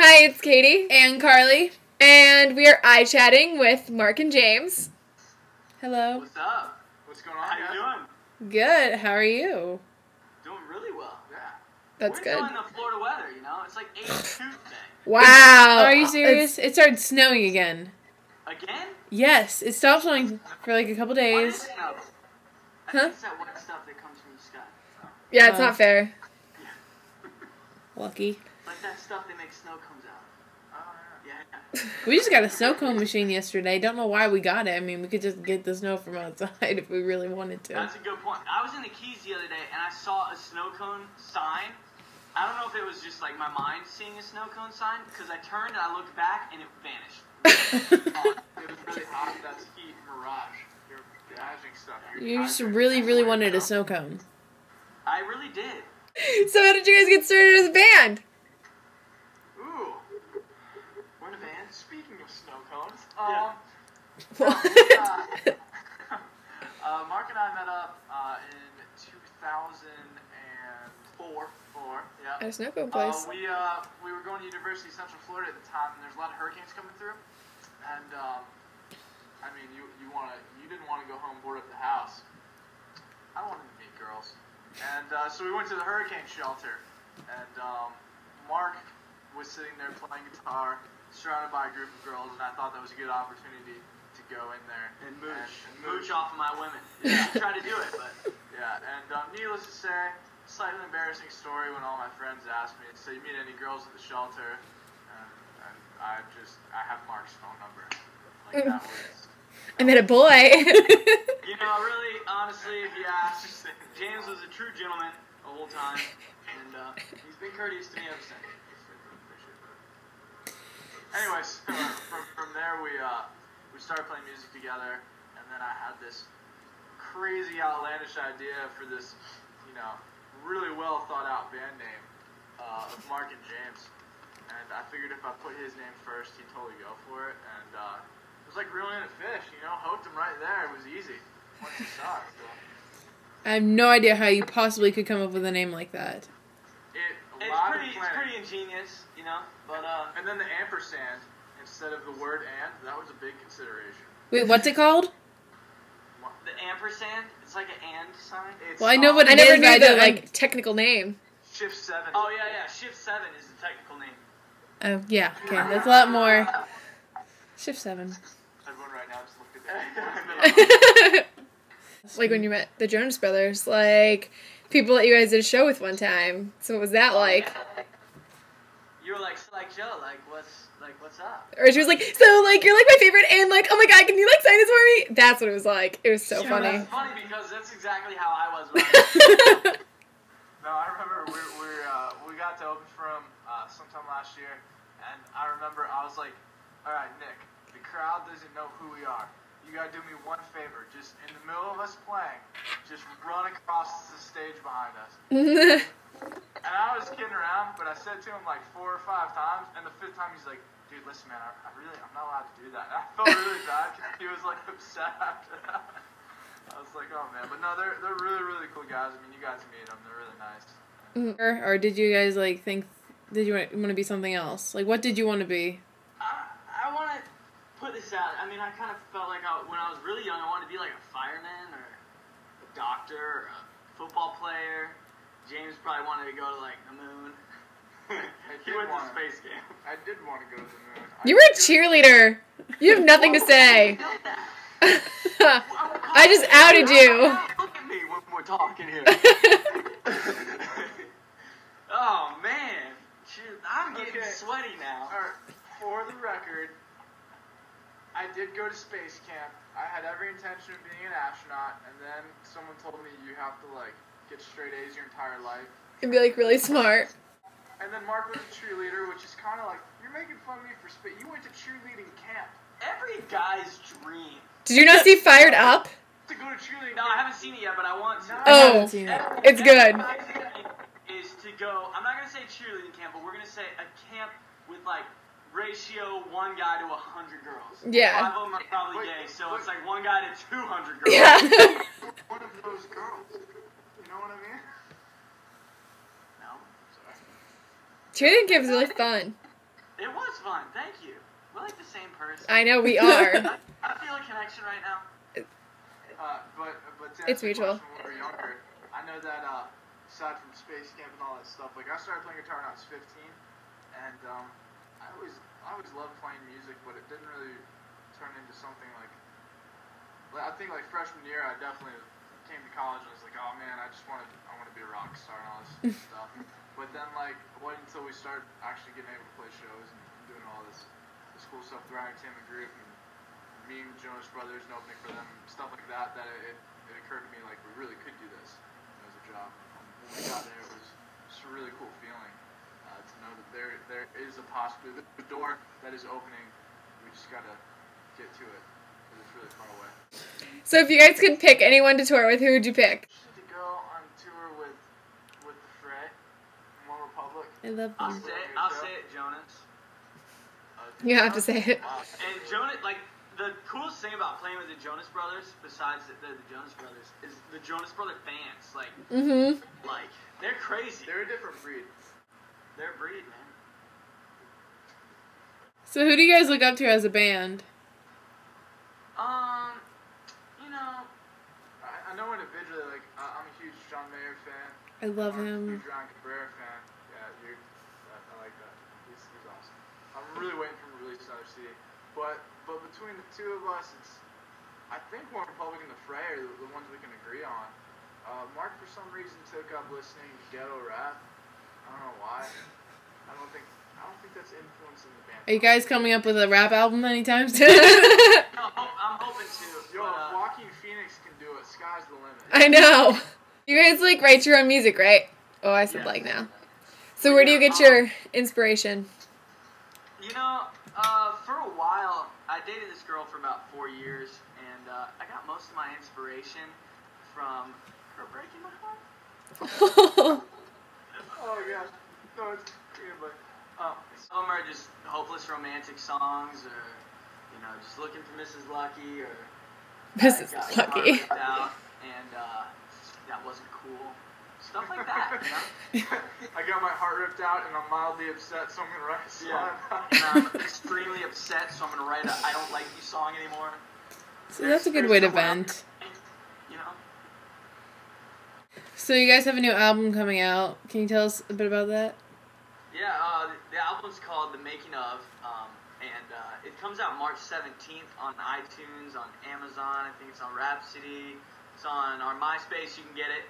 Hi, it's Katie and Carleigh, and we are eye-chatting with Mark and James. Hello. What's up? What's going on? How you doing? Good. How are you? Doing really well. Yeah. That's good. We're enjoying the Florida weather, you know? It's like 82 today. Wow. Are you serious? It started snowing again. Again? Yes. It stopped snowing for like a couple What days. is snow? I Huh? think it's that white stuff that comes from the sky. Yeah, it's not fair. Lucky. Like that stuff that makes snow comes out. Yeah. We just got a snow cone machine yesterday. Don't know why we got it. I mean, we could just get the snow from outside if we really wanted to. That's a good point. I was in the Keys the other day and I saw a snow cone sign. I don't know if it was just like my mind seeing a snow cone sign, because I turned and I looked back and it vanished. It was really hot. That's heat mirage. You're imagining stuff. You just really, really wanted a snow cone. I really did. So how did you guys get started as a band? Ooh. We're in a band. Speaking of snow cones, Mark and I met up in 2004. Yeah. At a snow cone place. We were going to University of Central Florida at the time, and there's a lot of hurricanes coming through. And I mean, you didn't want to go home, board up the house. I wanted to meet girls. And so we went to the hurricane shelter, and Mark was sitting there playing guitar, surrounded by a group of girls, and I thought that was a good opportunity to go in there and mooch off of my women. Yeah, I tried to do it, but yeah. And needless to say, slightly embarrassing story when all my friends asked me, so you meet any girls at the shelter? And I have Mark's phone number. Like that was. I met a boy. You know, really, honestly, if you ask, James was a true gentleman the whole time, and he's been courteous to me ever since. Anyways, from there we started playing music together, and then I had this crazy outlandish idea for this, you know, really well thought out band name of Mark and James, and I figured if I put his name first, he'd totally go for it, and it was like reeling in a fish, you know, hooked him right there. It was easy once you saw it. So. I have no idea how you possibly could come up with a name like that. It's pretty ingenious, you know, but and then the ampersand instead of the word "and," that was a big consideration. Wait, what's it called? The ampersand, it's like an "and" sign. Well, I know what I it never is, but knew I the don't technical name. Shift 7. Oh yeah, Shift 7 is the technical name. Oh, yeah. Okay, that's a lot more. Shift 7. Everyone right now just looked at that. Like when you met the Jonas Brothers, like people that you guys did a show with one time. So what was that like? You were like Joe, what's up? Or she was like, so like you're like my favorite, and like, oh my god, can you like sign this for me? That's what it was like. It was so funny. That's funny because that's exactly how I was. No, I remember we got to open for him sometime last year, and I remember I was like, all right, Nick, the crowd doesn't know who we are. You gotta do me one favor. Just in the middle of us playing, just run across the stage behind us. And I was kidding around, but I said to him like 4 or 5 times, and the 5th time he's like, dude, listen, man, I'm not allowed to do that. And I felt really bad because he was like upset after that. I was like, oh man, but no, they're really, really cool guys. I mean, you guys meet them, they're really nice. Or did you guys, like, think, did you want to be something else? Like, what did you want to be? I want to put this out. I mean, I kind of felt like when I was really young, I wanted to be like a fireman or a doctor or a football player. James probably wanted to go to, like, the moon. He went to space camp. I did want to go to the moon. You were a cheerleader. You have nothing to say. I just outed you. Look at me when we're talking here. Oh, man. I'm getting sweaty now. All right. For the record, I did go to space camp. I had every intention of being an astronaut, and then someone told me you have to, like, get straight A's your entire life. And be like really smart. And then Mark was a cheerleader, which is kind of like, you're making fun of me for space. You went to cheerleading camp. Every guy's dream. Did you not see Fired Up? To go to cheerleading camp. No, I haven't seen it yet, but I want to. Oh, it's good. Is to go, I'm not going to say cheerleading camp, but we're going to say a camp with, like, ratio 1 guy to 100 girls. Yeah. 5 of them are probably gay, so it's like 1 guy to 200 girls. Yeah. One of those girls. You know what I mean? No. Sorry. Cheerleading camp is really fun. fun. Thank you. We're like the same person. I know we are. I feel a connection right now. But to It's answer your mutual. question, when we were younger, I know that aside from space camp and all that stuff, like I started playing guitar when I was 15, and I always loved playing music, but it didn't really turn into something like I think like freshman year, I definitely came to college and was like, oh man, I want to be a rock star and all this stuff. But then like it wasn't until we started actually getting able to play shows and doing all this cool stuff with our entertainment group and meeting Jonas Brothers and opening for them and stuff like that, that it occurred to me like we really could do this as a job. And when we got there, it was just a really cool feeling to know that there is a possibility, the door that is opening. We just gotta get to it. It's really far away. So if you guys could pick anyone to tour with, who would you pick? To go on tour with the Fray, One Republic. I love I'll them. say it, Jonas. You have to say it. And Jonas, like, the coolest thing about playing with the Jonas Brothers, besides the Jonas Brothers, is the Jonas Brother fans. Like, like they're crazy. They're a different breed. They're a breed, man. So who do you guys look up to as a band? You know, I know individually, like, I'm a huge John Mayer fan. I love I'm a him. huge John Cabrera fan. Yeah, I like that. He's awesome. I'm really waiting for him to release another CD. But between the two of us, I think One Republic and the Fray are the ones we can agree on. Mark, for some reason, took up listening to ghetto rap. I don't know why. I don't think that's influencing the band. Are you guys coming up with a rap album anytime soon? no, I'm hoping to. Yo, but, if Joaquin Phoenix can do it, sky's the limit. I know. You guys like write your own music, right? Oh, I said Yes. like now. So where do you get your inspiration? You know, for a while, I dated this girl for about 4 years, and I got most of my inspiration from her breaking my heart. Oh gosh, no, it's but Some are just hopeless romantic songs, or just looking for Mrs. Lucky, or Mrs. got Lucky. heart ripped out, and that wasn't cool. Stuff like that, you know? I got my heart ripped out and I'm mildly upset, so I'm gonna write a song. Yeah. And I'm extremely upset, so I'm gonna write a "I don't like you" song anymore. So that's a good way to vent. You know? So you guys have a new album coming out. Can you tell us a bit about that? Yeah, the album's called The Making Of, and it comes out March 17th on iTunes, on Amazon, I think it's on Rhapsody, it's on our MySpace, you can get it.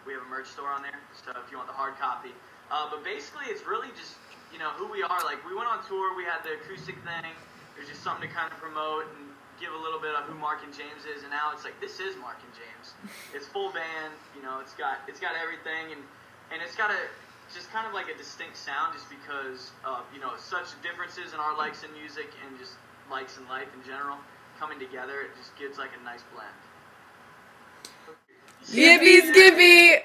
We have a merch store on there, so if you want the hard copy. But basically, it's really just, who we are. Like, we went on tour, we had the acoustic thing, there's just something to kind of promote and give a little bit of who Mark and James is, and now it's like, this is Mark and James. It's full band, it's got everything, and it's got just kind of like a distinct sound, just because of such differences in our likes in music and just likes in life in general coming together. It just gives like a nice blend. Yippee skippy!